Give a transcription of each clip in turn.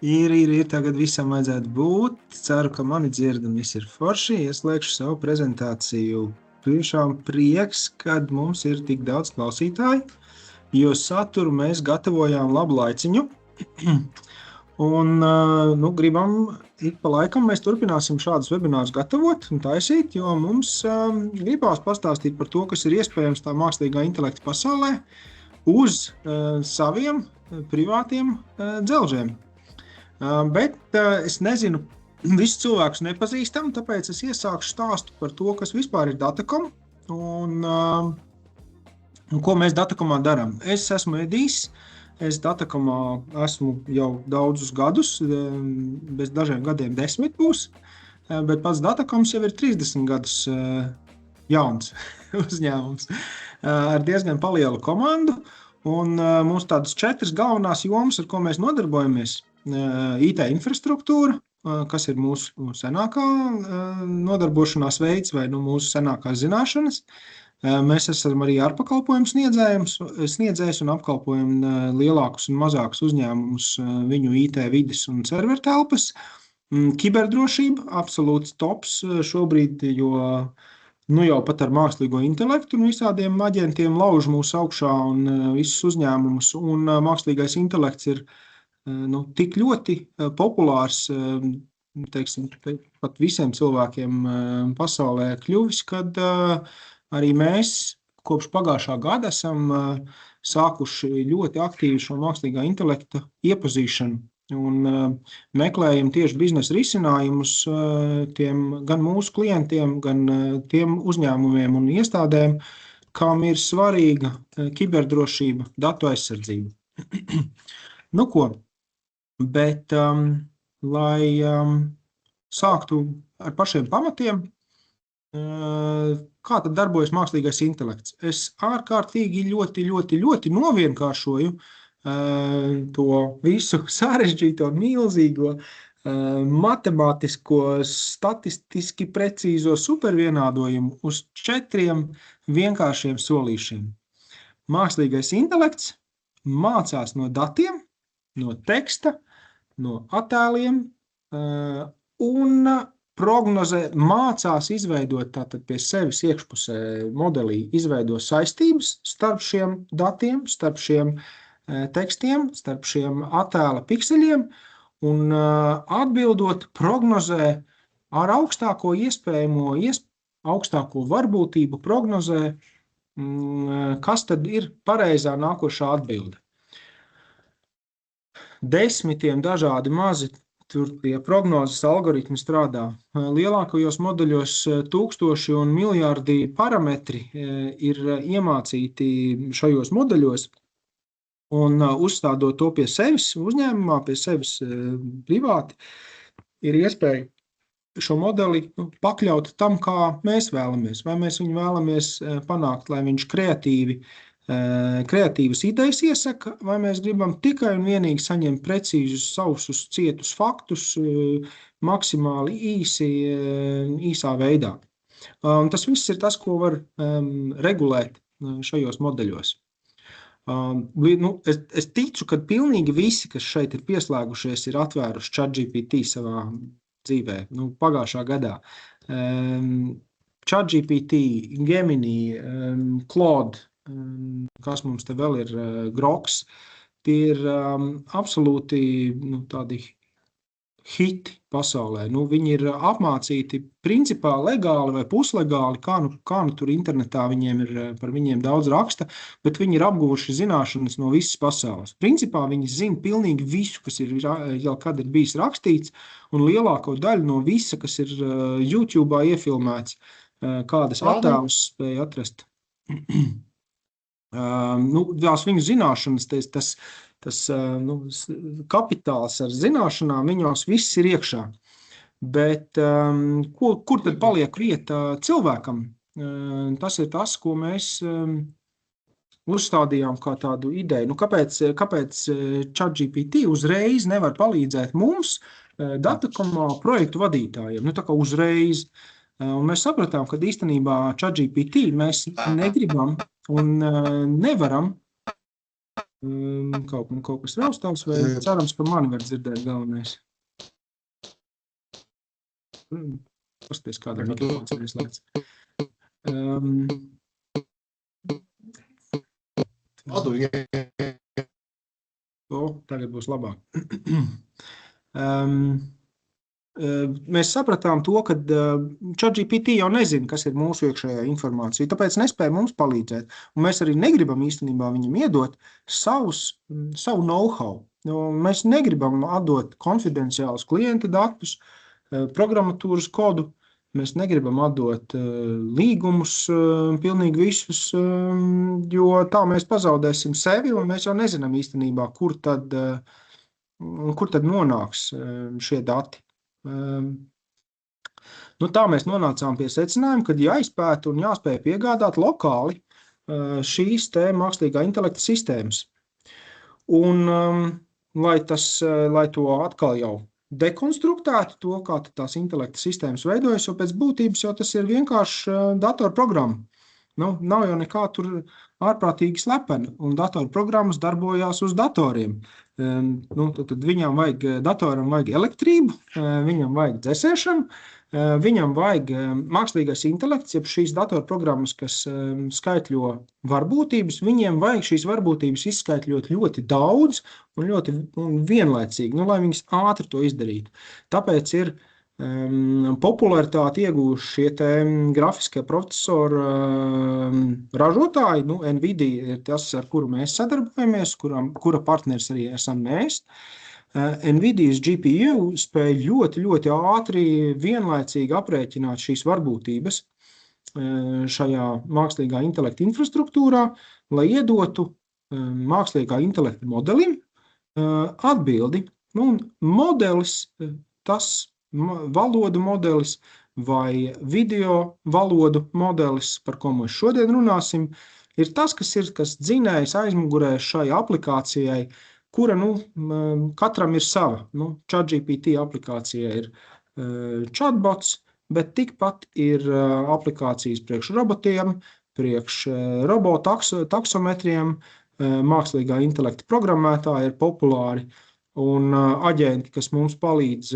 Ir, tagad visam vajadzētu būt. Ceru, ka mani dzird un viss ir forši. Ieslēgšu savu prezentāciju. Tiešām prieks, kad mums ir tik daudz klausītāju, jo saturu mēs gatavojām labu laiciņu. Un gribam, ik pa laikam mēs turpināsim šādus webinārus gatavot un taisīt, jo mums gribās pastāstīt par to, kas ir iespējams tā mākslīgā intelekta pasaulē uz saviem privātiem dzelžiem. Bet es nezinu, visus cilvēkus nepazīstam, tāpēc es iesākšu stāstu par to, kas vispār ir Datacom un ko mēs Datacomā darām. Es esmu Edijs, es Datacomā esmu jau daudzus gadus, bez dažiem gadiem 10 būs, bet pats Datacoms jau ir 30 gadus jauns uzņēmums ar diezgan palielu komandu. Un mums tādas 4 galvenās jomas, ar ko mēs nodarbojamies. IT infrastruktūra, kas ir mūsu senākā nodarbošanās veids vai mūsu senākās zināšanas. Mēs esam arī ārpakalpojumu sniedzējs un apkalpojam lielākus un mazākus uzņēmumus viņu IT vides un servertelpas. Kiberdrošība, absolūts tops šobrīd, jo jau pat ar mākslīgo intelektu un visādiem aģentiem lauž mūsu augšā un visus uzņēmumus. Un mākslīgais intelekts ir tik ļoti populārs, teiksim, pat visiem cilvēkiem pasaulē kļuvis, kad arī mēs kopš pagājušā gada esam sākuši ļoti aktīvi šo mākslīgā intelekta iepazīšanu un meklējam tieši biznesa risinājumus tiem gan mūsu klientiem, gan tiem uzņēmumiem un iestādēm, kam ir svarīga kiberdrošība, datu aizsardzība. Bet, lai sāktu ar pašiem pamatiem, kā tad darbojas mākslīgais intelekts? Es ārkārtīgi ļoti novienkāršoju to visu sarežģīto, milzīgo, matemātisko, statistiski precīzo supervienādojumu uz 4 vienkāršiem solīšiem. Mākslīgais intelekts mācās no datiem, no teksta, no attēliem un prognozē mācās izveidot tātad pie sevis iekšpusē modelī, izveido saistības starp šiem datiem, starp šiem tekstiem, starp šiem attēla pikseļiem un atbildot prognozē ar augstāko iespējamo, augstāko varbūtību prognozē, kas tad ir pareizā nākošā atbilde. 10 dažādi mazi tur tie prognozes algoritmi strādā. Lielākajos modeļos 1000 un miljardi parametri ir iemācīti šajos modeļos un uzstādot to pie sevis uzņēmumā, pie sevis privāti, ir iespēja šo modeli pakļaut tam, kā mēs vēlamies. Vai mēs viņu vēlamies panākt, lai viņš kreatīvas idejas iesaka, vai mēs gribam tikai un vienīgi saņemt precīzus, sausus, cietus faktus, maksimāli īsā veidā. Un tas viss ir tas, ko var regulēt šajos modeļos. Es ticu, ka pilnīgi visi, kas šeit ir pieslēgušies, ir atvēruši ChatGPT savā dzīvē, pagājušā gadā. ChatGPT, Gemini, Claude, kas mums te vēl ir, Groks, tie ir absolūti tādi hiti pasaulē. Viņi ir apmācīti principā legāli vai puslegāli, kā tur internetā par viņiem daudz raksta, bet viņi ir apguvuši zināšanas no visas pasaules. Principā viņi zina pilnīgi visu, kas ir jau kad ir bijis rakstīts, un lielāko daļu no visa, kas ir YouTube'ā iefilmēts, kādas attēlus spēja atrast. Tās viņu zināšanas, tas kapitāls ar zināšanām, viņos viss ir iekšā. Bet kur tad paliek vieta cilvēkam? Tas ir tas, ko mēs uzstādījām kā tādu ideju. Kāpēc ChatGPT uzreiz nevar palīdzēt mums, Datacomā projektu vadītājiem? Tā kā uzreiz. Un mēs sapratām, ka īstenībā ChatGPT mēs negribam un nevaram Kaut kas raustāms, vai cerams, ka mani var dzirdēt galvenais. Pasties, kādā mikrofons ir izslēgts. Tagad būs labāk. Mēs sapratām to, ka ChatGPT jau nezina, kas ir mūsu iekšējā informācija, tāpēc nespēja mums palīdzēt. Un mēs arī negribam īstenībā viņam iedot savu know-how. Mēs negribam atdot konfidenciālus klienta datus, programmatūras kodu, mēs negribam atdot līgumus pilnīgi visus, jo tā mēs pazaudēsim sevi, un mēs jau nezinām īstenībā, kur tad nonāks šie dati. Tā mēs nonācām pie secinājuma, ka jāizpēta un jāspēj piegādāt lokāli šīs te mākslīgā intelekta sistēmas. Un, lai to atkal jau dekonstruktētu to, kā tās intelekta sistēmas veidojas, jo pēc būtības jau tas ir vienkārši datorprogramma. Nav jau nekā tur ārprātīgi slepeni, un datorprogrammas darbojās uz datoriem. Tad datoram vajag elektrību, viņam vajag dzēsēšanu, viņam vajag mākslīgais intelekts, jeb šīs datorprogrammas, kas skaitļo varbūtības, viņiem vajag šīs varbūtības izskaitļot ļoti daudz un ļoti vienlaicīgi, lai viņas ātri to izdarītu. Tāpēc ir popularitāti iegūši šie te grafiskie procesoru ražotāji. Nvidia ir tas, ar kuru mēs sadarbojamies, kura partners arī esam mēs. Nvidias GPU spēj ļoti, ļoti ātri vienlaicīgi aprēķināt šīs varbūtības šajā mākslīgā intelekta infrastruktūrā, lai iedotu mākslīgā intelekta modelim atbildi. Modelis, tas valodu modelis vai video valodu modelis, par ko mēs šodien runāsim, ir tas, kas dzinējs aizmugurē šai aplikācijai, kura katram ir sava. ChatGPT aplikācija ir chatbots, bet tikpat ir aplikācijas priekš robotiem, priekš robotaksometriem, mākslīgā intelekta programmētāji ir populāri. Un aģenti, kas mums palīdz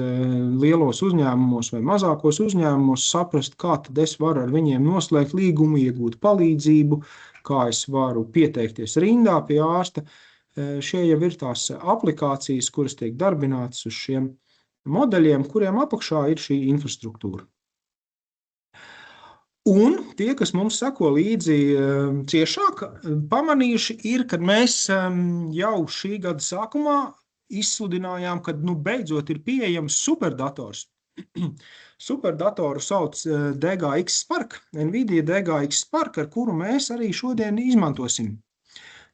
lielos uzņēmumos vai mazākos uzņēmumos saprast, kā tad es varu ar viņiem noslēgt līgumu, iegūt palīdzību, kā es varu pieteikties rindā pie ārsta. Šie jau ir tās aplikācijas, kuras tiek darbinātas uz šiem modeļiem, kuriem apakšā ir šī infrastruktūra. Un tie, kas mums seko līdzi ciešāk, pamanījuši ir, kad mēs jau šī gada sākumā izsludinājām, ka beidzot ir pieejams superdators. Superdatoru sauc DGX Spark, Nvidia DGX Spark, ar kuru mēs arī šodien izmantosim.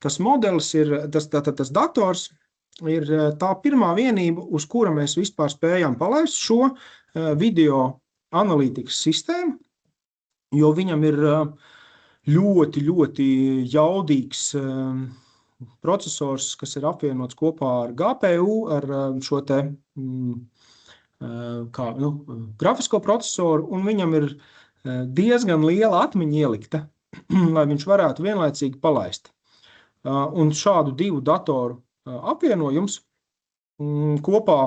Tas modelis ir, tas dators ir tā pirmā vienība, uz kura mēs vispār spējam palaist šo video analītikas sistēmu, jo viņam ir ļoti, ļoti jaudīgs procesors, kas ir apvienots kopā ar GPU, ar šo te grafisko procesoru, un viņam ir diezgan liela atmiņa ielikta, lai viņš varētu vienlaicīgi palaist. Un šādu divu datoru apvienojums kopā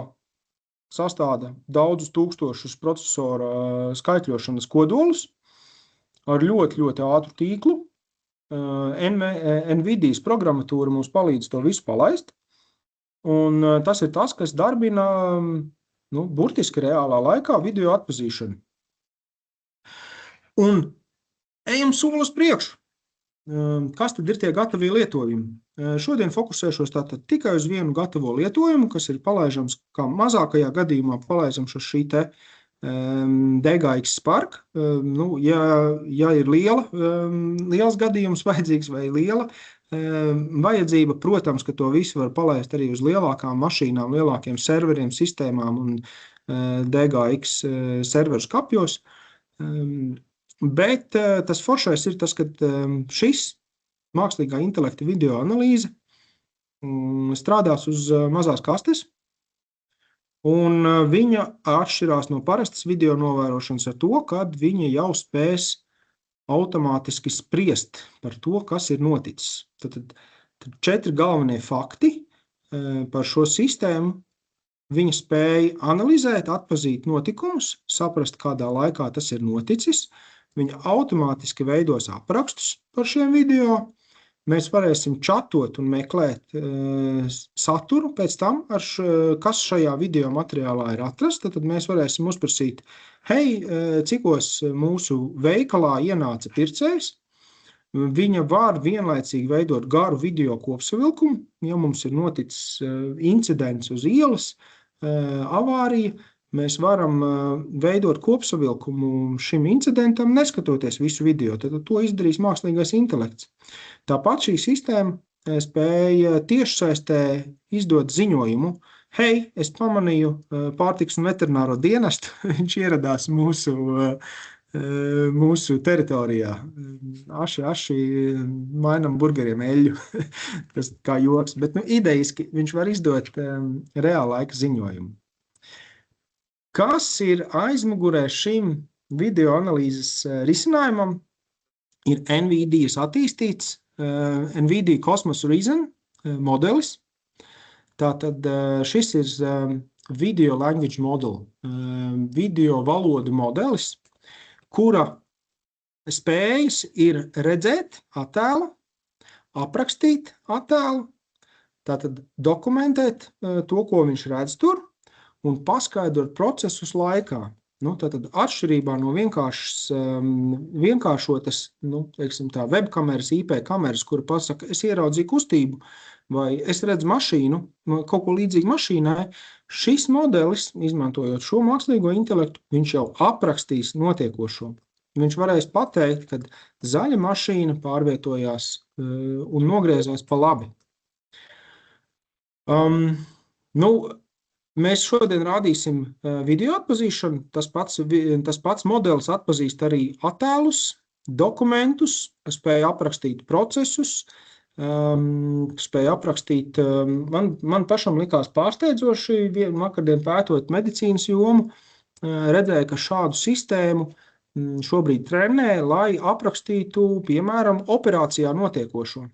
sastāda daudzus tūkstošus procesora skaitļošanas kodolus ar ļoti, ļoti ātru tīklu. Nvidias programmatūra mums palīdz to visu palaist, un tas ir tas, kas darbina burtiski reālā laikā video atpazīšanu. Un ejam soli uz priekšu. Kas tad ir tie gatavie lietojumi? Šodien fokusēšos tātad tikai uz vienu gatavo lietojumu, kas ir palaižams, kā mazākajā gadījumā palaižams uz šī te DGX Spark. Ja ir liels gadījums vajadzīgs vai liela vajadzība, protams, ka to visu var palaist arī uz lielākām mašīnām, lielākiem serveriem, sistēmām un DGX serveru skapjos. Bet tas foršais ir tas, ka šis mākslīgā intelekta video analīze strādās uz mazās kastes, un viņa atšķirās no parastas video novērošanas ar to, kad viņa jau spēs automātiski spriest par to, kas ir noticis. Tad Tad 4 galvenie fakti par šo sistēmu. Viņa spēja analizēt, atpazīt notikumus, saprast, kādā laikā tas ir noticis. Viņa automātiski veidos aprakstus par šiem video. Mēs varēsim čatot un meklēt saturu pēc tam, kas šajā video materiālā ir atrasts. Tad mēs varēsim uzprasīt, hei, cikos mūsu veikalā ienāca pircējs. Viņa var vienlaicīgi veidot garu video kopsavilkumu, ja mums ir noticis incidents uz ielas, avārija, mēs varam veidot kopsavilkumu šim incidentam, neskatoties visu video, tad to izdarīs mākslīgais intelekts. Tāpat šī sistēma spēja tiešsaistē izdot ziņojumu, hei, es pamanīju pārtikas un veterināro dienestu, viņš ieradās mūsu teritorijā. Aši mainam burgeriem eļļu, tas kā joks, bet idejiski viņš var izdot reāla laika ziņojumu. Kas ir aizmugurē šim video analīzes risinājumam? Ir NVIDIA attīstīts NVIDIA Cosmos Reason modelis. Tātad šis ir video language model, video valodu modelis, kura spējas ir redzēt attēlu, aprakstīt attēlu, tātad dokumentēt to, ko viņš redz tur, un paskaidrot procesus laikā. Tātad atšķirībā no vienkāršotas, teiksim tā, webkameras, IP kameras, kura pasaka, es ieraudzīju kustību, vai es redzu mašīnu, kaut ko līdzīgi mašīnai, šis modelis, izmantojot šo mākslīgo intelektu, viņš jau aprakstīs notiekošo. Viņš varēs pateikt, kad zaļa mašīna pārvietojās un nogriezās pa labi. Mēs šodien rādīsim video atpazīšanu. Tas pats modelis atpazīst arī attēlus, dokumentus, spēja aprakstīt procesus, spēja aprakstīt, man pašam likās pārsteidzoši, vakardien pētot medicīnas jomu, redzēja, ka šādu sistēmu šobrīd trenē, lai aprakstītu, piemēram, operācijā notiekošo,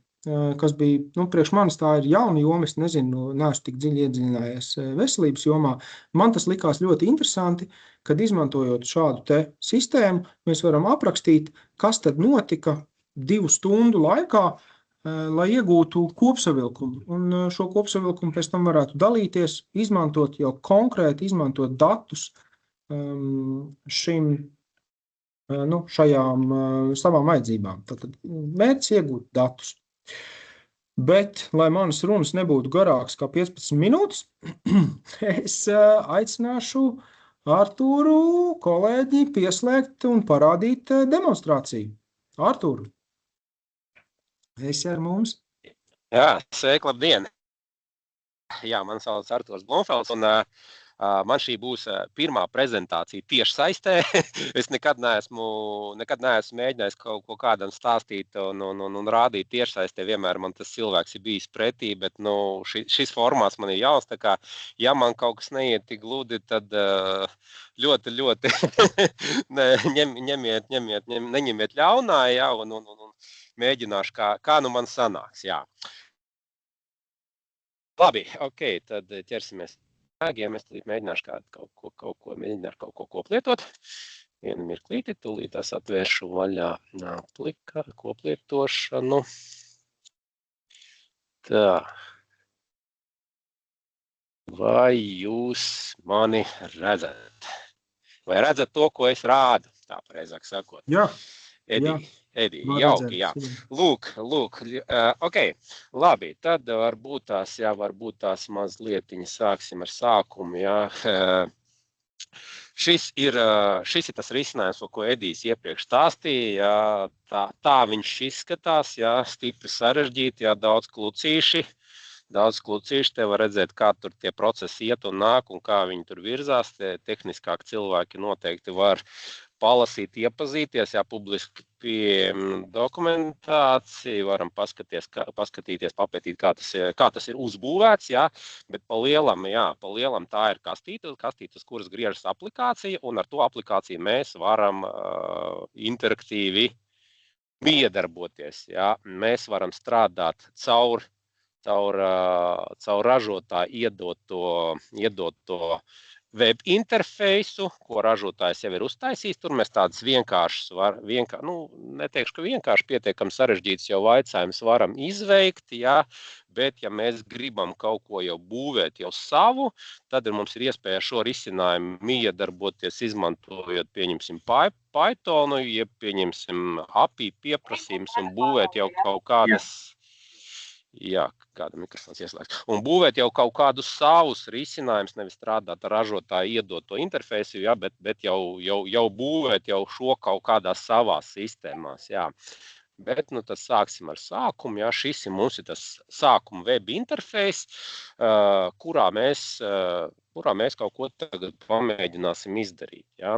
kas bija, priekš manis tā ir jauna joma, es nezinu, neesmu tik dziļi iedziļinājies veselības jomā. Man tas likās ļoti interesanti, kad izmantojot šādu te sistēmu, mēs varam aprakstīt, kas tad notika 2 stundu laikā, lai iegūtu kopsavilkumu. Un šo kopsavilkumu pēc tam varētu dalīties, izmantot jau konkrēti, izmantot datus šajām savām vajadzībām. Tātad mērķis iegūt datus. Bet, lai manas runas nebūtu garākas kā 15 minūtes, es aicināšu Artūru kolēģi pieslēgt un parādīt demonstrāciju. Artūru, esi ar mums? Jā, sveiki, labdien! Jā, man sauc Artūrs Blomfelds, un man šī būs pirmā prezentācija tieši saistē. Es nekad neesmu mēģinājis kaut ko kādam stāstīt un rādīt tieši saistē. Vienmēr man tas cilvēks ir bijis pretī, bet šis formāts man ir jauns. Tā kā, ja man kaut kas neiet tik gludi, tad ļoti neņemiet ļaunā, jā, un mēģināšu, kā nu man sanāks. Jā. Labi, ok, tad ķersimies. Ja mēs mēģināšu kaut ko koplietot. Vienu mirklīti, tūlīt es atvēršu vaļā koplietošanu. Tā. Vai jūs mani redzat? Vai redzat to, ko es rādu? Tā pareizāk sakot. Jā. Edi, jauki, jā. Lūk, ok, labi, tad varbūt tās mazlietiņi sāksim ar sākumu, jā. Šis ir tas risinājums, ko Edijs iepriekš stāstīja, jā, tā viņš izskatās, jā, stipri sarežģīti, jā, daudz klucīši, te var redzēt, kā tur tie procesi iet un nāk un kā viņi tur virzās, tehniskāk cilvēki noteikti var palasīt, iepazīties, jā, publiski pieejama dokumentācija, varam paskatīties, papētīt, kā tas ir uzbūvēts, jā, bet pa lielam tā ir kastītes, kuras griežas aplikācija, un ar to aplikāciju mēs varam interaktīvi iedarboties, jā. Mēs varam strādāt caur caur ražotāju iedot to web interfeisu, ko ražotājs jau ir uztaisījis. Tur mēs tādas vienkāršas, neteikšu, ka vienkārši pietiekami sarežģītas jau jautājumus varam izveikt, jā, bet ja mēs gribam kaut ko jau būvēt jau savu, tad mums ir iespēja šo risinājumu iedarboties, izmantojot, pieņemsim, Pythonu, jeb pieņemsim API pieprasījums un būvēt jau kaut kādas. Jā, kāda mikrofons ieslēgts. Un būvēt jau kaut kādus savus risinājumus, nevis strādāt ar ražotāju iedot to interfeisu, jā, bet jau būvēt jau šo kaut kādās savās sistēmās. Jā. Bet tad sāksim ar sākumu. Jā. Šis mums ir tas sākuma web interfejs, kurā mēs kaut ko tagad pamēģināsim izdarīt. Jā.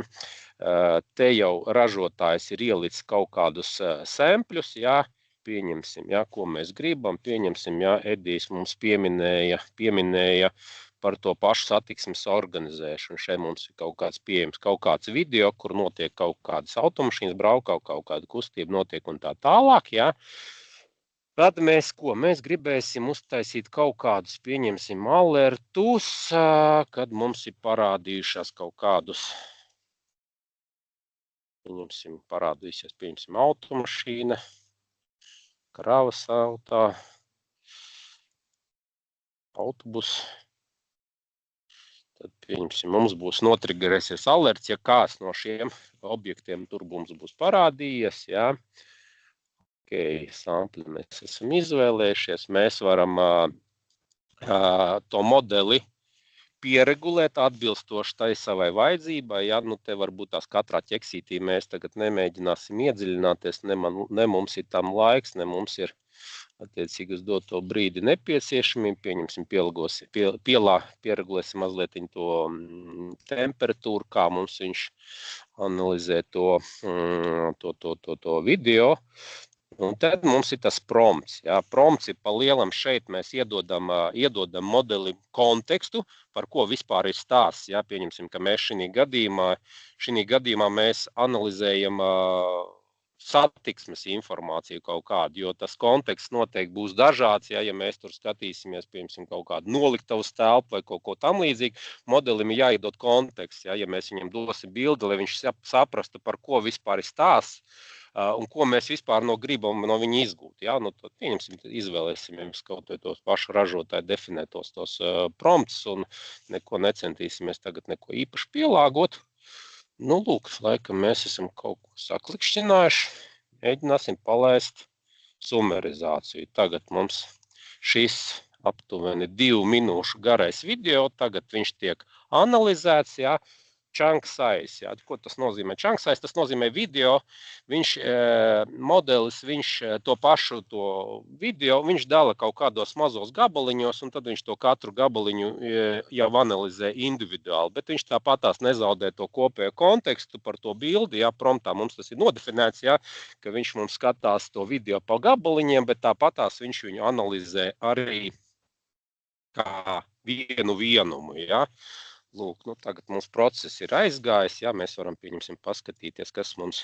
Te jau ražotājs ir ielicis kaut kādus sempļus, jā. Pieņemsim, jā, ko mēs gribam, pieņemsim, jā, Edijs mums pieminēja par to pašu satiksmes organizēšanu. Šeit mums ir kaut kāds pieejams, kaut kāds video, kur notiek kaut kādas automašīnas braukā, kaut kāda kustība notiek un tā tālāk, jā. Tad mēs gribēsim uztaisīt kaut kādus, pieņemsim, alertus, kad mums ir parādījušās kaut kādus, pieņemsim, automašīna, kravas autā, autobus. Tad, pieņemsim, mums būs notriggerēsies alerts, ja kāds no šiem objektiem tur mums būs parādījies. Jā. Sampli mēs esam izvēlējušies. Mēs varam to modeli pieregulēt atbilstoši tai savai vajadzībai. Ja? Te varbūt tās katrā ķeksītī mēs tagad nemēģināsim iedziļināties, ne mums ir tam laiks, ne mums ir attiecīgi uz doto brīdi nepieciešamību. Pieņemsim, pieregulēsim mazliet to temperatūru, kā mums viņš analizē to video. Un tad mums ir tas prompts. Jā. Prompts ir pa lielam šeit mēs iedodam modeli kontekstu, par ko vispār ir stāsts. Jā. Pieņemsim, ka mēs šī gadījumā mēs analizējam satiksmes informāciju kaut kādu, jo tas konteksts noteikti būs dažāds. Ja mēs tur skatīsimies, piemēram, kaut kādu noliktavas telpu vai kaut ko tam līdzīgu, modelim ir jāiedod konteksts. Ja mēs viņam dosim bildi, lai viņš saprastu, par ko vispār ir stāsts, un ko mēs vispār gribam no viņa izgūt. Ja? Tad pieņemsim, izvēlēsim kaut vai tos pašu ražotāju definētos tos prompts un neko necentīsimies tagad neko īpaši pielāgot. Lūk, laikam mēs esam kaut ko saklikšķinājuši. Mēģināsim palaist sumerizāciju. Tagad mums šis aptuveni 2 minūšu garais video, tagad viņš tiek analizēts, jā. Chunk size. Jā. Ko tas nozīmē? Chunk size, tas nozīmē video, modelis, to pašu video, viņš dala kaut kādos mazos gabaliņos, un tad viņš to katru gabaliņu jau analizē individuāli, bet viņš tāpatās nezaudē to kopējo kontekstu par to bildi, jā, promptā mums tas ir nodefinēts, jā, ka viņš mums skatās to video pa gabaliņiem, bet tāpatās viņš viņu analizē arī kā vienu vienumu, jā. Lūk, tagad mums process ir aizgājis, jā, mēs varam, pieņemsim, paskatīties, kas mums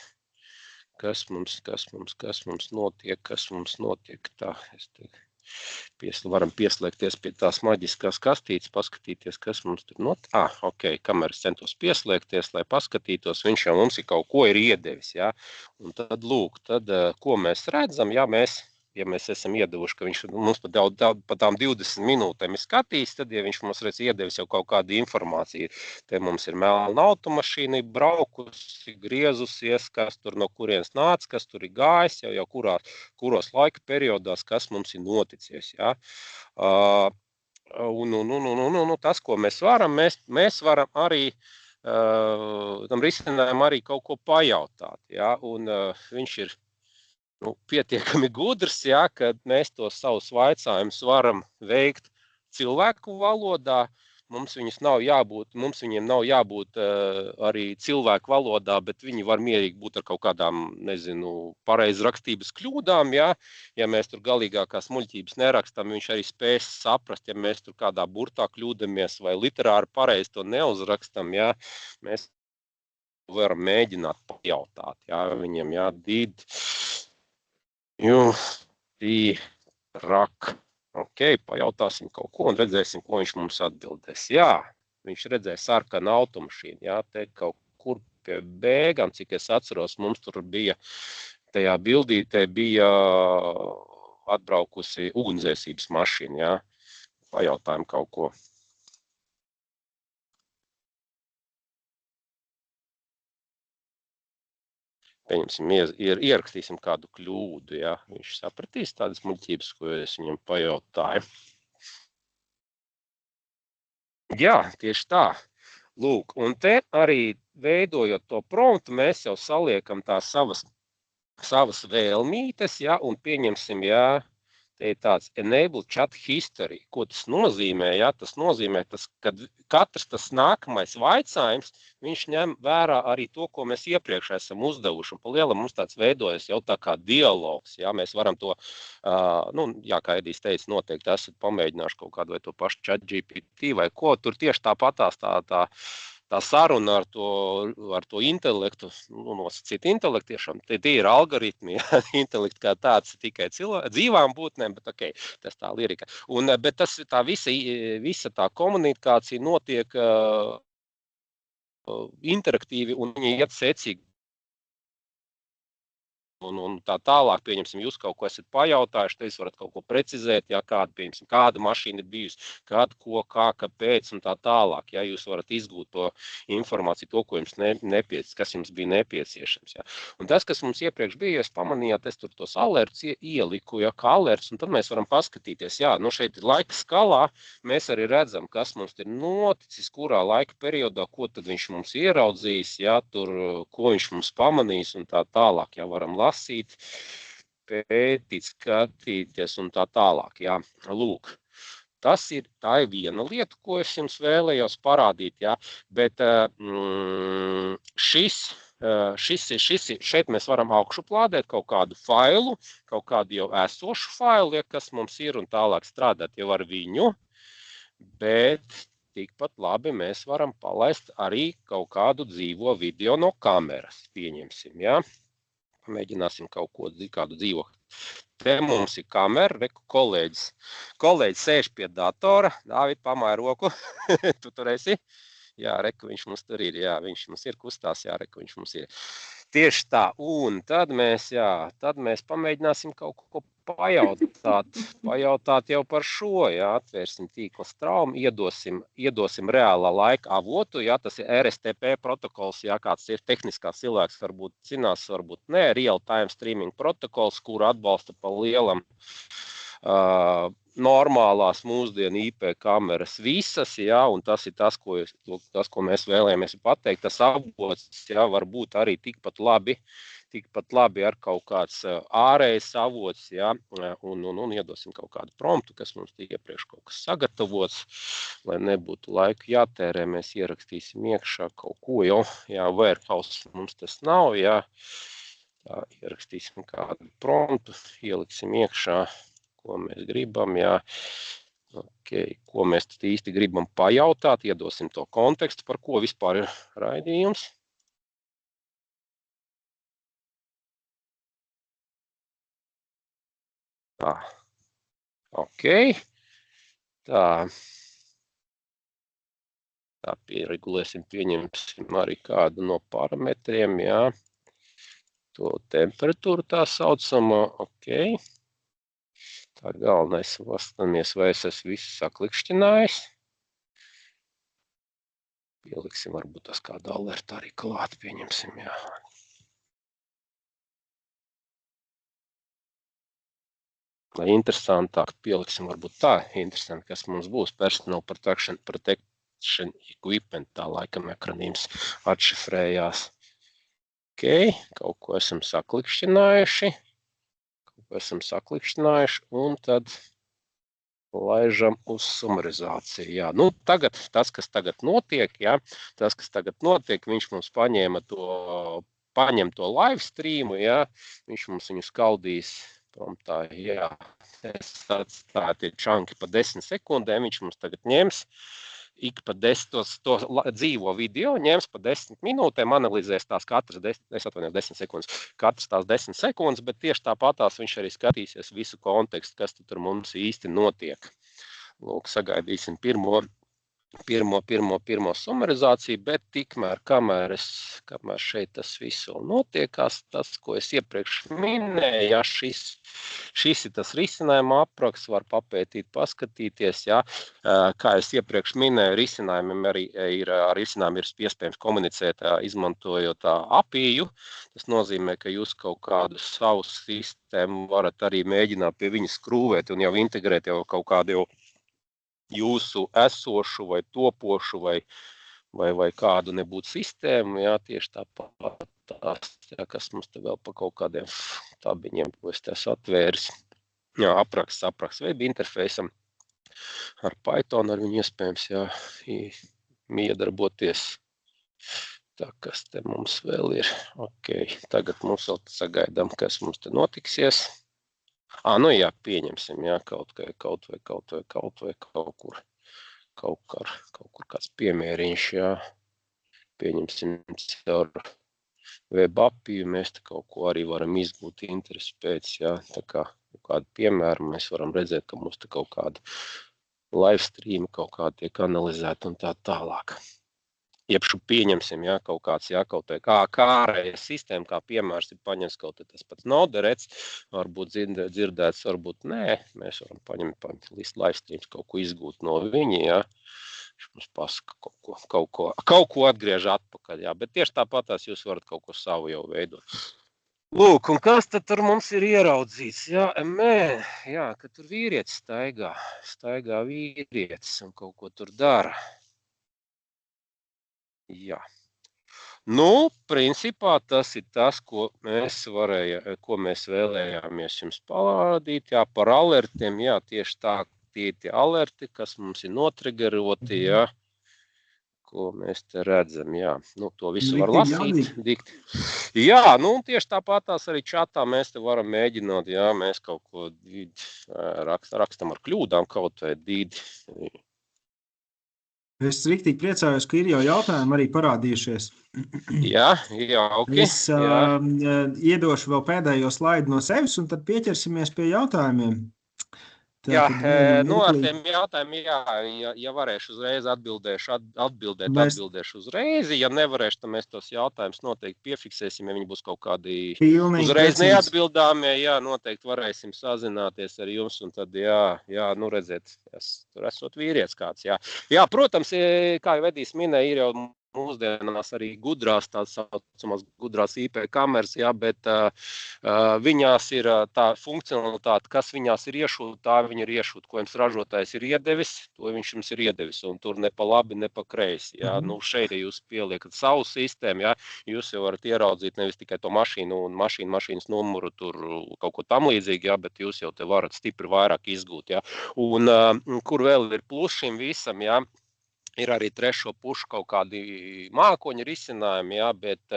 notiek. Tā, varam pieslēgties pie tās maģiskās kastītes, paskatīties, kas mums tur notiek. Ok, kamēr es centos pieslēgties, lai paskatītos, viņš jau mums ir kaut ko ir iedevis, jā. Un tad, lūk, ko mēs redzam, jā, ja mēs esam iedevuši, ka viņš mums pa tām 20 minūtēm ir skatījis, tad, ja viņš mums iedevis jau kaut kādu informāciju, te mums ir melna automašīna, braukusi, griezusies, kas tur no kurienes nāca, kas tur ir gājis, jau kuros laika periodās, kas mums ir noticies, jā. Tas, ko mēs varam, mēs varam arī tam risinājumam arī kaut ko pajautāt, jā, un viņš ir pietiekami gudrs, jā, ka mēs tos savus jautājumus varam veikt cilvēku valodā. Mums viņiem nav jābūt arī cilvēku valodā, bet viņi var mierīgi būt ar kaut kādām, pareizrakstības kļūdām, jā. Ja mēs tur galīgākās muļķības nerakstam, viņš arī spēs saprast, ja mēs tur kādā burtā kļūdamies vai literāri pareizi to neuzrakstam, jā. Mēs varam mēģināt pajautāt, jā, viņiem, jā, You see rock Ok, pajautāsim kaut ko un redzēsim, ko viņš mums atbildēs. Jā, viņš redzēja sarkanu automašīnu, jā, te kaut kur pie bēgām, cik es atceros, mums tur bija, tajā bildītē bija atbraukusi ugunsdzēsības mašīna, jā. Pajautājam kaut ko. Pieņemsim, ierakstīsim kādu kļūdu, ja viņš sapratīs tādas muļķības, ko es viņam pajautāju. Jā, tieši tā. Lūk, un te arī veidojot to promptu, mēs jau saliekam tās savas vēlmītes, ja, un pieņemsim, ja, te ir tāds enable chat history. Ko tas nozīmē? Ja? Tas nozīmē, ka katrs tas nākamais vaicājums, viņš ņem vērā arī to, ko mēs iepriekš esam uzdevuši. Un pa lielam mums tāds veidojas jau tā kā dialogs. Ja? Mēs varam to, jā, kā Edijs teica, noteikti esat pamēģinājuši kaut kādu vai to pašu ChatGPT vai ko. Tur tieši tāpatās tā saruna ar to intelektu, nosacīt intelektu tiešām, tie ir algoritmi, ja, intelekti kā tāds tikai dzīvām būtnēm, bet ok, tas tā lirika. Bet tā visa tā komunikācija notiek interaktīvi un viņi iet secīgi. Un tā tālāk, pieņemsim, jūs kaut ko esat pajautājuši, te jūs varat kaut ko precizēt, ja kāda mašīna ir bijusi, kad, ko, kā, kāpēc un tā tālāk. Ja jūs varat izgūt to informāciju, to, ko jums kas jums bija nepieciešams. Ja. Un tas, kas mums iepriekš bija, jūs pamanījāt, es tur tos alerts ieliku, ja, kā alerts, un tad mēs varam paskatīties, jā, šeit ir laika skalā, mēs arī redzam, kas mums ir noticis, kurā laika periodā, ko tad viņš mums ieraudzījis, ja, tur, ko viņš mums pamanīs un tā tālāk, ja varam lasīt, pētīt, skatīties un tā tālāk. Jā. Lūk, tā ir viena lieta, ko es jums vēlējos parādīt, jā. Bet šeit mēs varam augšuplādēt kaut kādu failu, kaut kādu jau esošu failu, ja, kas mums ir, un tālāk strādāt jau ar viņu, bet tikpat labi mēs varam palaist arī kaut kādu dzīvo video no kameras, pieņemsim, jā. Mēģināsim kādu dzīvo. Te mums ir kamera, kolēģis sēž pie datora, Dāvid, pamāja roku, tu tur esi? Jā, reku, viņš mums tur ir, jā, viņš mums ir kustās, jā, reku, viņš mums ir. Tieši tā, un tad mēs pamēģināsim kaut ko pajautāt jau par šo, jā, atvērsim tīkla straumu, iedosim reālā laika avotu, jā, tas ir RSTP protokols, jā, kāds ir tehniskās cilvēks, varbūt zinās, varbūt ne, real time streaming protokols, kuru atbalsta pa lielam normālās mūsdienu IP kameras visas, jā, un tas ir tas, ko mēs vēlējamies pateikt, tas avots, jā, var būt arī tikpat labi ar kaut kāds ārējs avots, jā, un iedosim kaut kādu promptu, kas mums iepriekš kaut kas sagatavots, lai nebūtu laika jātērē, mēs ierakstīsim iekšā kaut ko, jā, warehouse mums tas nav, jā, tā, ierakstīsim kādu promptu, ieliksim iekšā, ko mēs gribam, jā, okay. Ko mēs īsti gribam pajautāt, iedosim to kontekstu, par ko vispār ir raidījums. Tā, ok, tā pieregulēsim, pieņemsim arī kādu no parametriem, jā, to temperatūru tā saucamā, ok. Tā galvenais vastamies, vai es esmu visu saklikšķinājis. Pieliksim varbūt tas kādu alertu arī klāt, pieņemsim, jā. Lai interesantāk pieliksim varbūt tā, interesanti, kas mums būs personal protection equipment, tā laikam ekranījums atšifrējās. Ok, kaut ko esam saklikšķinājuši. Un tad laižam uz sumarizāciju. Jā. Tagad, tas, kas tagad notiek, viņš mums paņem to live streamu, jā, viņš mums viņu skaldīs promptā, jā, atstāja tie čanki pa 10 sekundēm, viņš mums tagad ņems, ik pa 10 to dzīvo video, ņems pa 10 minūtēm, analizēs tās katras 10 sekundes, katras tās 10 sekundes, bet tieši tāpatās viņš arī skatīsies visu kontekstu, kas tur mums īsti notiek. Lūk, sagaidīsim pirmo sumarizāciju, bet tikmēr, kamēr šeit tas viss vēl notiekās, tas, ko es iepriekš minēju, ja šis ir tas risinājuma apraksts, var papētīt, paskatīties, ja, kā es iepriekš minēju, risinājumiem ir iespējams komunicēt, izmantojot API-ju. Tas nozīmē, ka jūs kaut kādu savu sistēmu varat arī mēģināt pie viņas skrūvēt un jau integrēt jau kaut kādu jūsu esošu vai topošu vai kādu nebūtu sistēmu, jā, tieši tāpat tās, jā, kas mums te vēl pa kaut kādiem tabiņiem, ko es te esmu atvēris, jā, apraksts web interfejsam ar Python, ar viņu iespējams, jā, iedarboties. Tā, kas te mums vēl ir, ok, tagad mums vēl sagaidām, kas mums te notiksies. Nu jā, pieņemsim, jā, kaut kur kāds piemēriņš, jā, pieņemsim caur web API, mēs te kaut ko arī varam izgūt interesi pēc, jā, tā kā kādu piemēru mēs varam redzēt, ka mums te kaut kāda live stream kaut kā tiek analizēta un tā tālāk. Iepšu pieņemsim, ja, kaut kāds, ja, kaut kā ārēja sistēma, kā piemērs ir paņems kaut tas pats Noderets, varbūt dzirdēts, varbūt nē, mēs varam paņemt live streams, kaut ko izgūt no viņa, ja, mums pasaka kaut ko atgriež atpakaļ, ja, bet tieši tāpatās jūs varat kaut ko savu jau veidot. Lūk, un kas tad tur mums ir ieraudzīts? Jā, jā, ka tur vīrietis staigā vīrietis un kaut ko tur dara. Jā. Nu, principā tas ir tas, ko mēs vēlējāmies jums parādīt. Jā, par alertiem, jā, tieši tā, tie alerti, kas mums ir notrigeroti, jā, ko mēs te redzam, jā. Nu, to visu var lasīt. Jā, nu, tieši tāpatās arī čatā mēs te varam mēģināt, jā, mēs kaut ko rakstam ar kļūdām kaut vai dīdi. Es riktīgi priecājos, ka ir jau jautājumi arī parādījušies. Jā, ok. Es iedošu vēl pēdējo slaidu no sevis, un tad pieķersimies pie jautājumiem. Jā, nu ar tiem jautājumiem, ja varēšu uzreiz atbildēšu uzreiz. Ja nevarēšu, tad mēs tos jautājumus noteikti piefiksēsim, ja viņi būs kaut kādi uzreiz neatbildāmie. Jā, noteikti varēsim sazināties ar jums, un tad, jā, nu redzēt, tur esot vīrietis kāds, jā. Jā, protams, kā jau Edijs minēja, ir jau mūsdienās arī gudrās, tās saucamās gudrās IP kameras, jā, bet viņās ir tā funkcionalitāte, kas viņās ir iešūt, tā viņa ir iešūt, ko jums ražotājs ir iedevis, to viņš jums ir iedevis, un tur ne pa labi, ne pa kreisi, jā, nu šeit, ja jūs pieliekat savu sistēmu, jā, jūs jau varat ieraudzīt nevis tikai to mašīnu un mašīnas numuru tur kaut ko tam līdzīgi, jā, bet jūs jau te varat stipri vairāk izgūt, jā, un kur vēl ir plus šim visam, jā, ir arī trešo pušu kaut kādi mākoņi risinājumi, jā, bet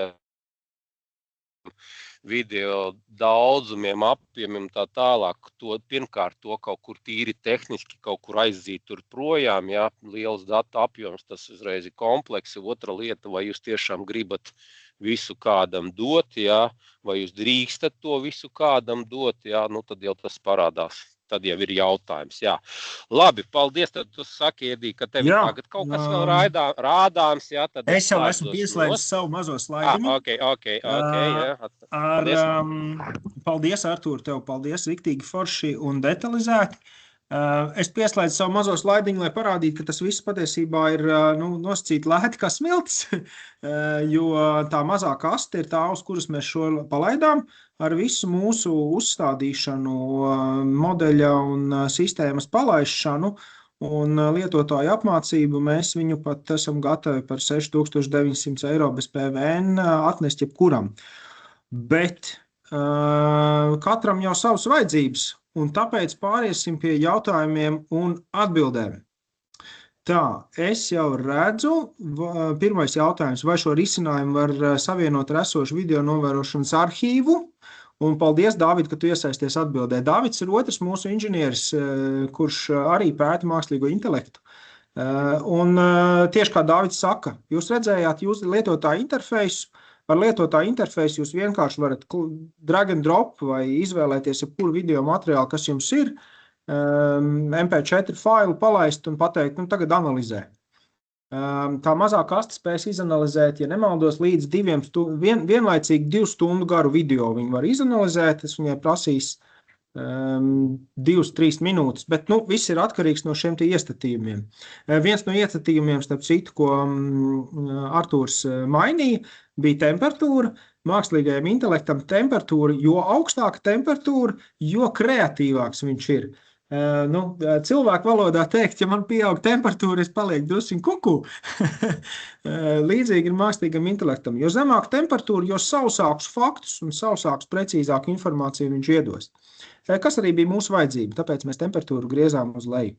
video daudzumiem, apjomiem tā tālāk, pirmkārt to kaut kur tīri tehniski kaut kur aizzīt tur projām, jā, liels datu apjoms, tas uzreiz ir kompleksi. Otra lieta, vai jūs tiešām gribat visu kādam dot, jā, vai jūs drīkstat to visu kādam dot, jā, nu tad jau tas parādās. Tad jau ir jautājums, jā. Labi, paldies, tad tu saki, Edī, ka tev tagad kaut kas vēl rādāms, jā. Tad es jau esmu pieslēdzis savu mazo slaidiņu. Ok, jā. Paldies, Artūr, tev paldies, riktīgi forši un detalizēti. Es pieslēdzu savu mazo slaidiņu, lai parādītu, ka tas viss patiesībā ir nosacīti lēti kā smilts, jo tā mazā kaste ir tā, uz kuras mēs šo palaidām, ar visu mūsu uzstādīšanu, modeļa un sistēmas palaišanu un lietotāju apmācību. Mēs viņu pat esam gatavi par 6900 eiro bez PVN atnest jebkuram. Bet katram jau savas vajadzības. Un tāpēc pāriesim pie jautājumiem un atbildēm. Tā, es jau redzu, pirmais jautājums, vai šo risinājumu var savienot ar esošu video novērošanas arhīvu? Un paldies, Dāvid, ka tu iesaisties atbildē. Dāvids ir otrs mūsu inženieris, kurš arī pēta mākslīgo intelektu. Tieši kā Dāvids saka, jūs redzējāt lietotāju interfeisu. Ar lietotāju interfeisu jūs vienkārši varat drag and drop vai izvēlēties jebkuru video materiālu, kas jums ir, MP4 failu palaist un pateikt, tagad analizē. Tā mazā kaste spēs izanalizēt, ja nemaldos, līdz vienlaicīgi 2 stundu garu video viņi var izanalizēt, tas viņai prasīs 2-3 minūtes, bet viss ir atkarīgs no šiem iestatījumiem. Viens no iestatījumiem, starp citu, ko Artūrs mainīja, bija temperatūra. Mākslīgajam intelektam temperatūra, jo augstāka temperatūra, jo kreatīvāks viņš ir. Cilvēku valodā teikt, ja man pieaug temperatūra, es palieku drusciņ kuku. Līdzīgi ir mākslīgam intelektam. Jo zemāka temperatūra, jo sausākus faktus un sausākus precīzāku informāciju viņš iedos. Kas arī bija mūsu vajadzība, tāpēc mēs temperatūru griezām uz leju.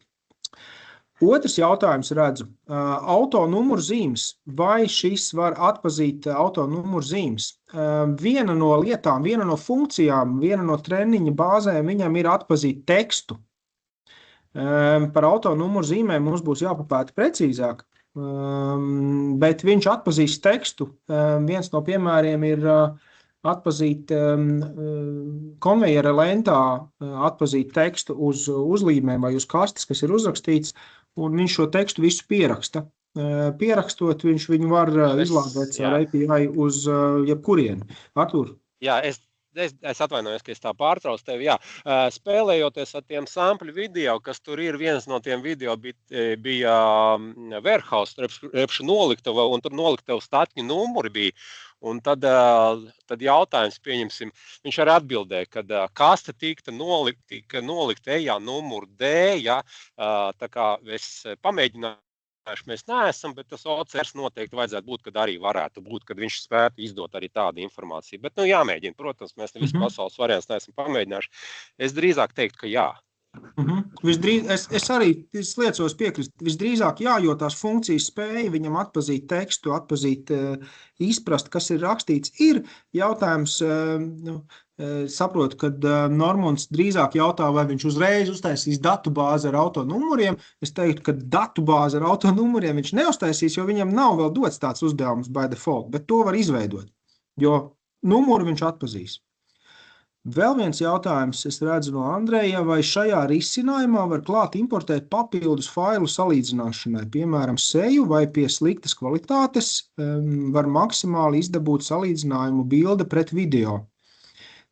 Otrs jautājums redzu. Auto numuru zīmes. Vai šis var atpazīt auto numuru zīmes? Viena no lietām, viena no funkcijām, viena no treniņa bāzēm viņam ir atpazīt tekstu. Par auto numuru zīmēm mums būs jāpapēta precīzāk, bet viņš atpazīs tekstu. Viens no piemēriem ir atpazīt konvejera lentā, atpazīt tekstu uz uzlīmēm vai uz kastes, kas ir uzrakstīts, un viņš šo tekstu visu pieraksta. Pierakstot, viņš viņu var izlādēt ar API uz jebkurienu. Artūr? Jā, es atvainojos, ka es tā pārtraucu tevi. Jā, spēlējoties ar tiem sampļu video, kas tur ir, viens no tiem video bija warehouse, repšu noliktava, un tur noliktava statņu numuri bija. Un tad jautājums, pieņemsim, viņš arī atbildēja, kad kaste tika nolikt ejā numuru D, ja, tā kā es pamēģināju, mēs neesam, bet tas OCRs noteikti vajadzētu būt, kad arī varētu būt, kad viņš spētu izdot arī tādu informāciju. Bet, jāmēģina, protams, mēs visu pasaules variants neesam pamēģinājuši. Es drīzāk teiktu, ka jā. Es arī liecos piekrist. Visdrīzāk jā, jo tās funkcijas spēja viņam atpazīt tekstu, atpazīt, izprast, kas ir rakstīts, ir jautājums. Saprotu, kad Normunds drīzāk jautā, vai viņš uzreiz uztaisīs datubāzi ar autonumuriem. Es teiktu, ka datubāzi ar autonumuriem viņš neuztaisīs, jo viņam nav vēl dots tāds uzdevums by default, bet to var izveidot, jo numuru viņš atpazīs. Vēl viens jautājums, es redzu no Andreja, vai šajā risinājumā var klāt importēt papildus failu salīdzināšanai, piemēram, seju vai pie sliktas kvalitātes var maksimāli izdabūt salīdzinājumu bilde pret video.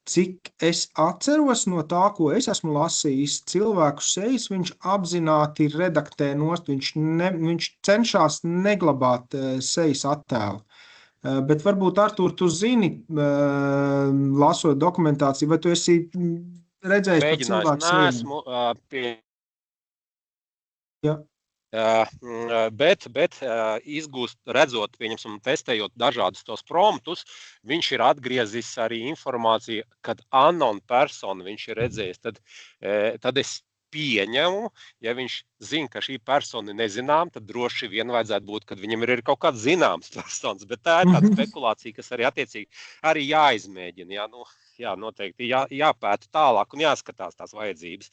Cik es atceros no tā, ko es esmu lasījis, cilvēku sejas viņš apzināti redaktē nost, viņš cenšas neglabāt sejas attēlu. Bet varbūt, Artūr, tu zini, lasot dokumentāciju, vai tu esi redzējis par cilvēku neesmu, bet izgūst, redzot, pieņemsim, testējot dažādus tos promptus, viņš ir atgriezis arī informāciju, kad unknown persona viņš ir redzējis, tad es pieņemu, ja viņš zina, ka šī persona ir nezinām, tad droši vien vajadzētu būt, kad viņam ir kaut kāds zināms personas, bet tā ir tāda spekulācija, kas arī attiecīgi arī jāizmēģina, noteikti jāpēta tālāk un jāskatās tās vajadzības.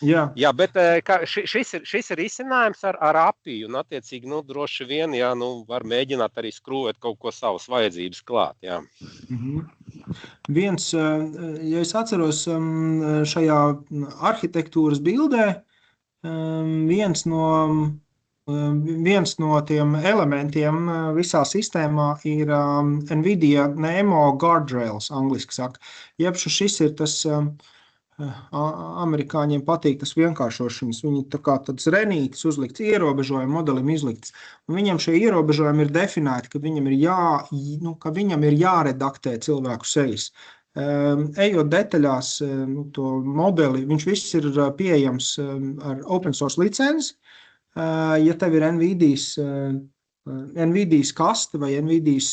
Jā, bet šis ir izcinājums ar API, un attiecīgi, droši vien, var mēģināt arī skrūvēt kaut ko savas vajadzības klāt, jā. Viens, ja es atceros šajā arhitektūras bildē, viens no tiem elementiem visā sistēmā ir NVIDIA NeMo guardrails, angliski saka. Jeb šis ir tas, amerikāņiem patīk tas vienkāršošanas, viņi tā kā tāds renītis uzlikts, ierobežojumu modelim izlikts, un viņam šie ierobežojumi ir definēti, ka viņam ir jāredaktē cilvēku sejas. Ejot detaļās, to modeli, viņš viss ir pieejams ar open source licenci, ja tev ir NVIDIA's kaste vai NVIDIA's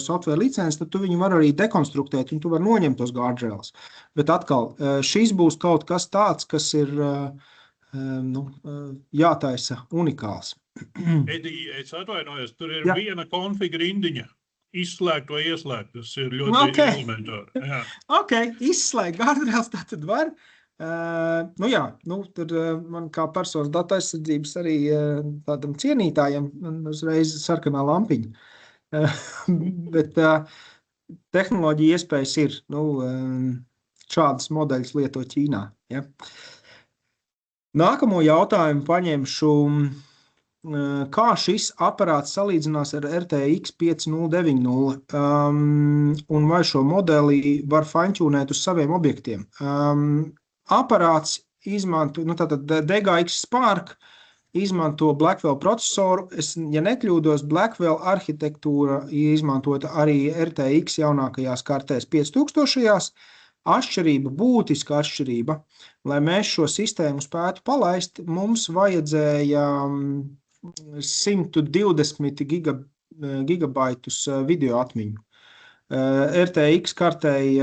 software licenci, tad tu viņu var arī dekonstruktēt un tu var noņemt tos guardrails. Bet atkal, šis būs kaut kas tāds, kas ir jātaisa unikāls. Edi, es atvainojos, tur ir viena konfiga rindiņa. Izslēgt vai ieslēgt, tas ir ļoti elementāri. Ok, izslēgt guardrails, tā tad var. Tur man kā personas datu aizsardzības arī tādam cienītājam uzreiz sarkanā lampiņa. Bet tehnoloģija iespējas ir. Šādas modeļus lieto Ķīnā. Ja? Nākamo jautājumu paņemšu, kā šis aparāts salīdzinās ar RTX 5090 un vai šo modeli var fine-tunēt uz saviem objektiem. Aparāts izmanto, tātad DGX Spark izmanto Blackwell procesoru. Ja nekļūdos, Blackwell arhitektūra izmantota arī RTX jaunākajās kartēs 5000. Būtiska atšķirība. Lai mēs šo sistēmu spētu palaist, mums vajadzēja 120 gigabaitus video atmiņu. RTX kartei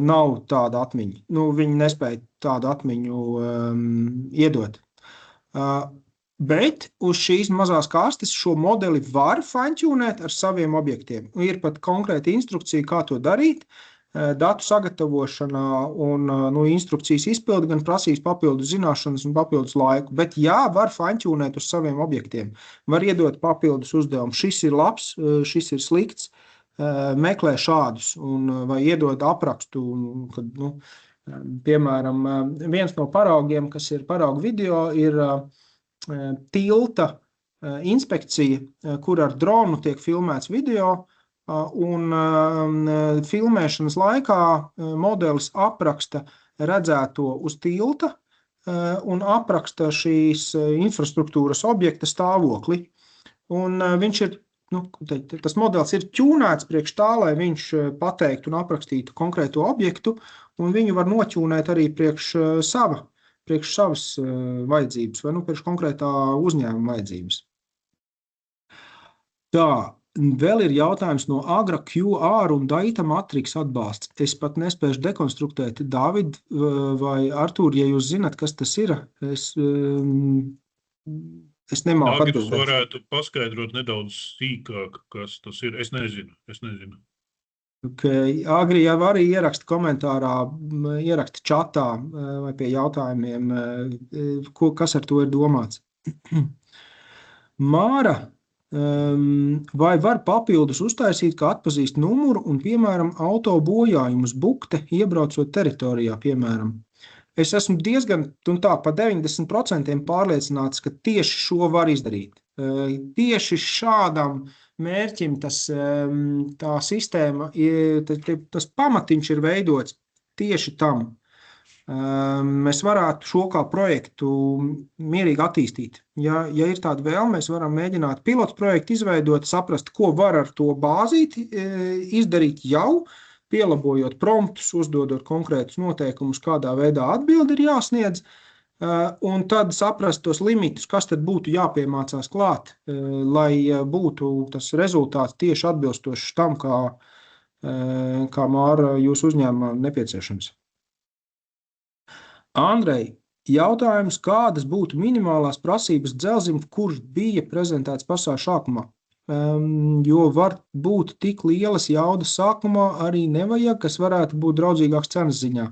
nav tāda atmiņa. Viņi nespēja tādu atmiņu iedot. Bet uz šīs mazās kastes šo modeli var fine-tunēt ar saviem objektiem. Ir pat konkrēta instrukcija, kā to darīt. Datu sagatavošanā un instrukcijas izpildi gan prasīs papildus zināšanas un papildus laiku, bet var fine-tunēt uz saviem objektiem. Var iedot papildus uzdevumu. Šis ir labs, šis ir slikts, meklē šādus vai iedod aprakstu. Kad, piemēram, viens no paraugiem, kas ir paraugu video, ir tilta inspekcija, kur ar dronu tiek filmēts video, un filmēšanas laikā modelis apraksta redzēto uz tilta un apraksta šīs infrastruktūras objekta stāvokli. Un viņš ir, tas modelis ir ķūnēts priekš tā, lai viņš pateiktu un aprakstītu konkrēto objektu, un viņu var noķūnēt arī priekš savas vajadzības vai priekš konkrētā uzņēmuma vajadzības. Tā. Vēl ir jautājums no Agra QR un Data Matrix atbalsts. Es pat nespēšu dekonstruktēt. Dāvid vai Artūr, ja jūs zināt, kas tas ir, es nemāku atbildēt. Agris varētu paskaidrot nedaudz sīkāk, kas tas ir. Es nezinu. Okay. Agri jau arī ieraksta komentārā, ieraksta čatā vai pie jautājumiem, kas ar to ir domāts. Māra. Vai var papildus uztaisīt, kā atpazīst numuru un, piemēram, auto bojājumus bukte, iebraucot teritorijā, piemēram? Es esmu diezgan pa 90% pārliecināts, ka tieši šo var izdarīt. Tieši šādam mērķim tā sistēma, tas pamatiņš ir veidots tieši tam. Mēs varētu šo kā projektu mierīgi attīstīt. Ja ir tāda vēlme, mēs varam mēģināt pilotu projektu izveidot, saprast, ko var ar to bāzīti izdarīt jau, pielabojot promptus, uzdodot konkrētus noteikumus, kādā veidā atbildi ir jāsniedz, un tad saprast tos limitus, kas tad būtu jāpiemācās klāt, lai būtu tas rezultāts tieši atbilstošs tam, kā Māra jūsu uzņēmumā nepieciešams. Andrej, jautājums, kādas būtu minimālās prasības dzelzim, kurš bija prezentēts pašā sākumā? Jo var būt tik lielas jaudas sākumā arī nevajag, kas varētu būt draudzīgāks cenas ziņā.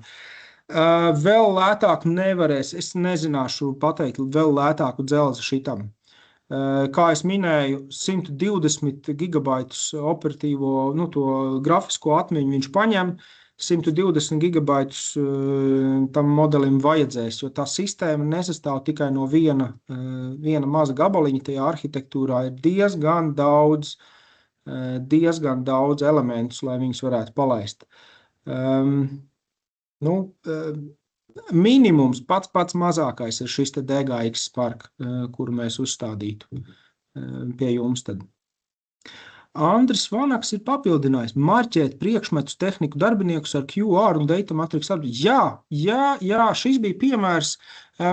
Vēl lētāk nevarēs, es nezināšu pateikt vēl lētāku dzelzi šitam. Kā es minēju, 120 gigabaitus operatīvo, to grafisko atmiņu viņš paņem, 120 gigabaitus tam modelim vajadzēs, jo tā sistēma nesastāv tikai no viena maza gabaliņa. Tajā arhitektūrā ir diezgan daudz elementus, lai viņus varētu palaist. Minimums pats mazākais ir šis te DGX Spark, kuru mēs uzstādītu pie jums tad. Andris Vanaks ir papildinājis marķēt priekšmetus tehniku darbiniekus ar QR un Data Matrix. Jā, šis bija piemērs.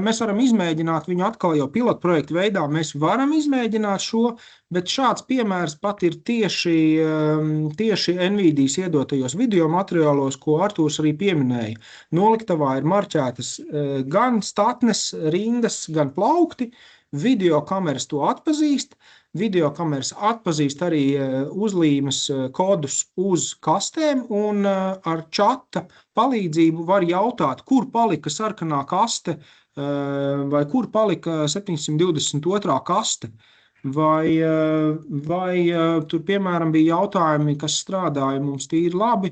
Mēs varam izmēģināt viņu atkal jau pilotu projektu veidā. Mēs varam izmēģināt šo, bet šāds piemērs pat ir tieši NVIDIAs iedotajos video materiālos, ko Artūrs arī pieminēja. Noliktavā ir marķētas gan statnes, rindas, gan plaukti. video kameras to atpazīst, video kameras atpazīst arī uzlīmes kodus uz kastēm un ar čata palīdzību var jautāt, kur palika sarkanā kaste vai kur palika 722. kaste. Vai tur, piemēram, bija jautājumi, kas strādāja mums tīri labi,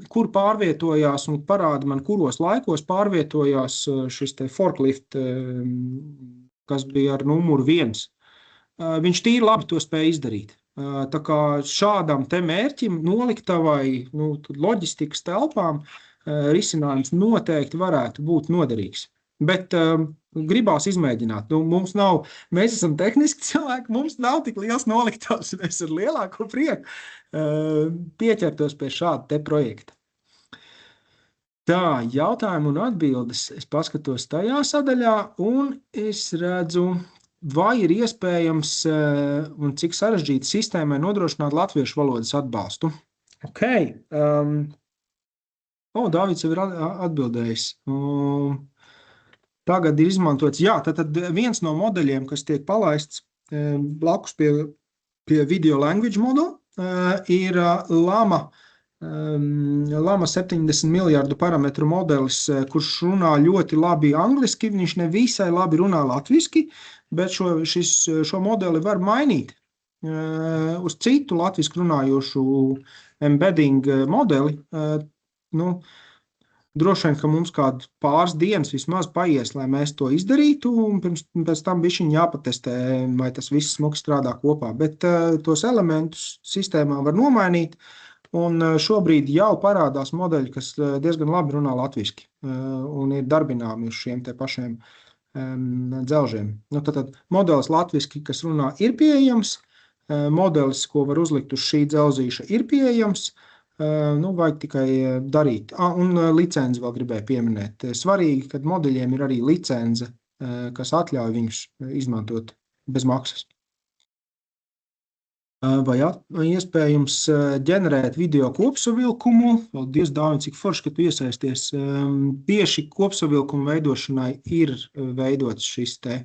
kur pārvietojās un parāda man, kuros laikos pārvietojās šis te forklift, kas bija ar numuru 1. Viņš tīri labi to spēja izdarīt. Tā kā šādam te mērķim noliktavai, loģistikas telpām risinājums noteikti varētu būt noderīgs. Bet gribās izmēģināt. Mēs esam tehniski cilvēki, mums nav tik liels noliktavs, mēs ar lielāko prieku pieķertos pie šāda te projekta. Tā, jautājumu un atbildes es paskatos tajā sadaļā un es redzu, vai ir iespējams un cik sarežģīta sistēmai nodrošināt latviešu valodas atbalstu. Ok. Dāvids jau ir atbildējis. Tagad ir izmantots, tad viens no modeļiem, kas tiek palaists blakus pie video language modela, ir Lama 70 miljardu parametru modelis, kurš runā ļoti labi angliski, viņš nevisai labi runā latviski, bet šo modeli var mainīt uz citu latvisku runājošu embedding modeli. Droši vien, ka mums kādu pāris dienas vismaz paies, lai mēs to izdarītu, un pēc tam bišķiņ jāpatestē, vai tas viss smuki strādā kopā. Bet tos elementus sistēmā var nomainīt, un šobrīd jau parādās modeļi, kas diezgan labi runā latviski, un ir darbināmi uz šiem te pašiem dzelžiem. Tātad modelis latviski, kas runā, ir pieejams, modelis, ko var uzlikt uz šī dzelzīša, ir pieejams, vajag tikai darīt. Un licenci vēl gribēju pieminēt. Svarīgi, kad modeļiem ir arī licence, kas atļauj viņus izmantot bez maksas. Vai iespējams ģenerēt video kopsavilkumu? Paldies, Dāvid, cik forši, ka tu iesaisties. Tieši kopsavilkumu veidošanai ir veidots šis te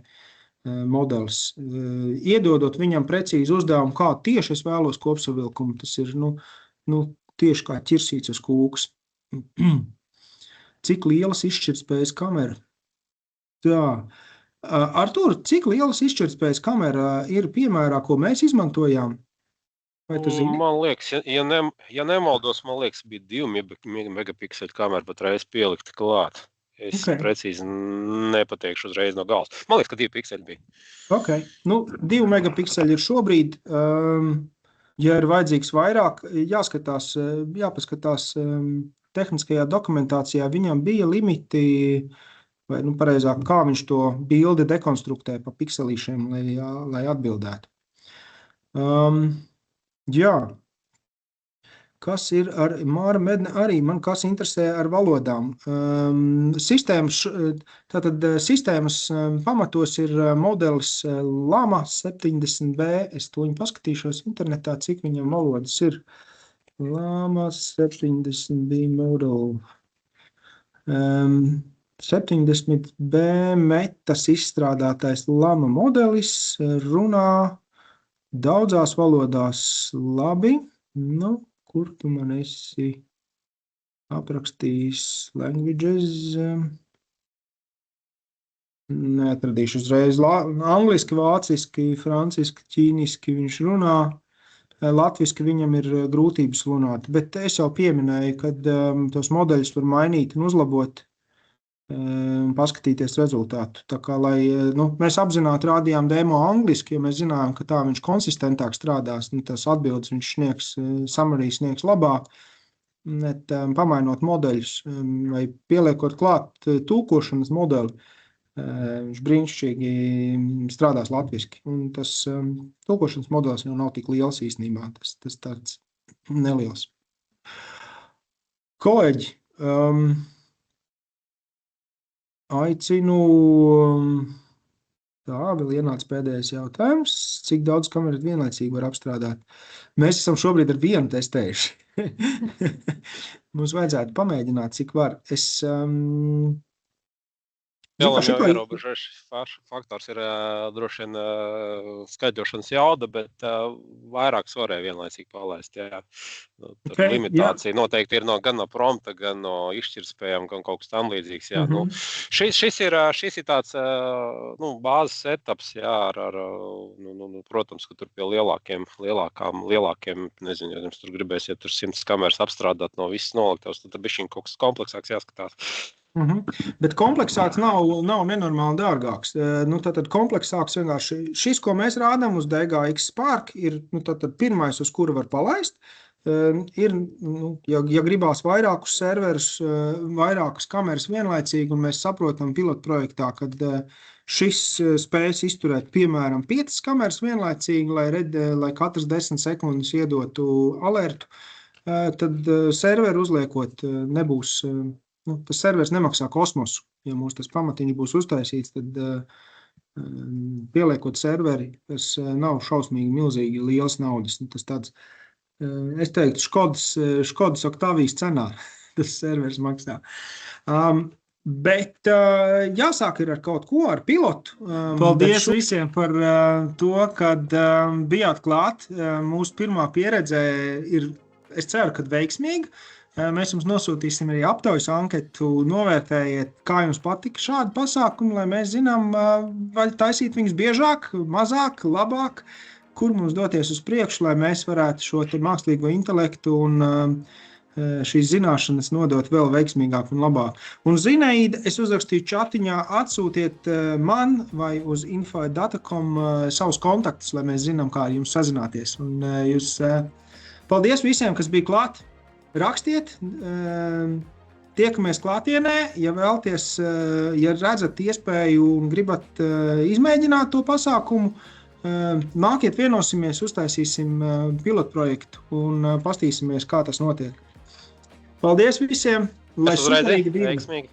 modelis. Iedodot viņam precīzi uzdevumu, kā tieši es vēlos kopsavilkumu, tas ir, tieši kā ķirsīts uz kūkas. Cik lielas izšķirtspējas kamera? Tā. Artur, cik lielas izšķirtspējas kamera ir piemērā, ko mēs izmantojām? Vai tu zini? Man liekas, ja nemaldos, man liekas, bija 2 megapikseļu kamera patreiz pielikta klāt. Es precīzi nepateikšu uzreiz no gals. Man liekas, ka 2 pikseļi bija. Ok. 2 megapikseļi ir šobrīd. Ja ir vajadzīgs vairāk, jāpaskatās tehniskajā dokumentācijā, viņam bija limiti, vai pareizāk, kā viņš to bildi dekonstruktē pa pikselīšiem, lai atbildētu. Kas ir ar Māra Medne arī, man kas interesē ar valodām. Sistēmas pamatos ir modelis Lama 70B, es toņu paskatīšos internetā, cik viņam valodas ir. Lama 70B model. 70B metas izstrādātais Lama modelis runā daudzās valodās labi. Kur tu man esi aprakstījis languages? Neatradīšu uzreiz. Angliski, vāciski, franciski, ķīniski viņš runā. Latviski viņam ir grūtības runāt. Bet es jau pieminēju, kad tos modeļus var mainīt un uzlabot un paskatīties rezultātu. Tā kā, mēs apzināti rādījām demo angliski, jo mēs zinājām, ka tā viņš konsistentāk strādās, tas atbildes viņš sniegs, summary sniegs labāk, bet pamainot modeļus vai pieliekot klāt tulkošanas modeli, viņš brīnišķīgi strādās latviski. Un tas tulkošanas modelis jau nav tik liels īstenībā, tas tāds neliels. Kolēģi, aicinu, vēl ienāca pēdējais jautājums, cik daudz kameras vienlaicīgi var apstrādāt. Mēs esam šobrīd ar vienu testējuši. Mums vajadzētu pamēģināt, cik var. Spēlēm jau ierobežošs faktors ir droši vien skaidrošanas jauda, bet vairāk varēja vienlaicīgi palaist. Jā. Limitācija noteikti ir gan no prompta, gan no izšķirtspējām, gan kaut kas tam līdzīgs. Jā. Šis ir tāds bāzes etaps, jā, protams, ka tur pie lielākiem, nezinu, ja jums tur gribēsiet tur 100 kameras apstrādāt no visas noliktavas, tad bišķiņ kaut kas kompleksāks jāskatās. Bet kompleksāks nav nenormāli dārgāks. Tātad kompleksāks vienkārši šis, ko mēs rādām uz DGX Spark, ir tātad pirmais, uz kuru var palaist. Ir, ja gribās vairākus serverus, vairākas kameras vienlaicīgi, un mēs saprotam pilotprojektā, kad šis spējas izturēt, piemēram, 5 kameras vienlaicīgi, lai katrs 10 sekundes iedotu alertu, tad serveru uzliekot nebūs. Tas servers nemaksā kosmosu. Ja mums tas pamatiņi būs uztaisīts, tad pieliekot serveri, tas nav šausmīgi milzīgi liels naudas. Tas tāds, es teiktu, Škodas Octavijas cenā tas servers maksā. Bet jāsāk ir ar kaut ko, ar pilotu. Paldies visiem par to, kad bijāt klāt. Mūsu pirmā pieredze ir, es ceru, kad veiksmīga. Mēs jums nosūtīsim arī aptaujas anketu, novērtējiet, kā jums patika šādi pasākumi, lai mēs zinām, vai taisīt viņus biežāk, mazāk, labāk, kur mums doties uz priekšu, lai mēs varētu šo mākslīgo intelektu un šīs zināšanas nodot vēl veiksmīgāk un labāk. Un Zineida, es uzrakstīju čatiņā, atsūtiet man vai uz info@data.com savus kontaktus, lai mēs zinām, kā ar jums sazināties. Un paldies visiem, kas bija klāt. Rakstiet, tiekamies klātienē, ja vēlties, ja redzat iespēju un gribat izmēģināt to pasākumu, nākiet vienosimies, uztaisīsim pilotprojektu un pastīsimies, kā tas notiek. Paldies visiem! Lai uzraidīt, veiksmīgi!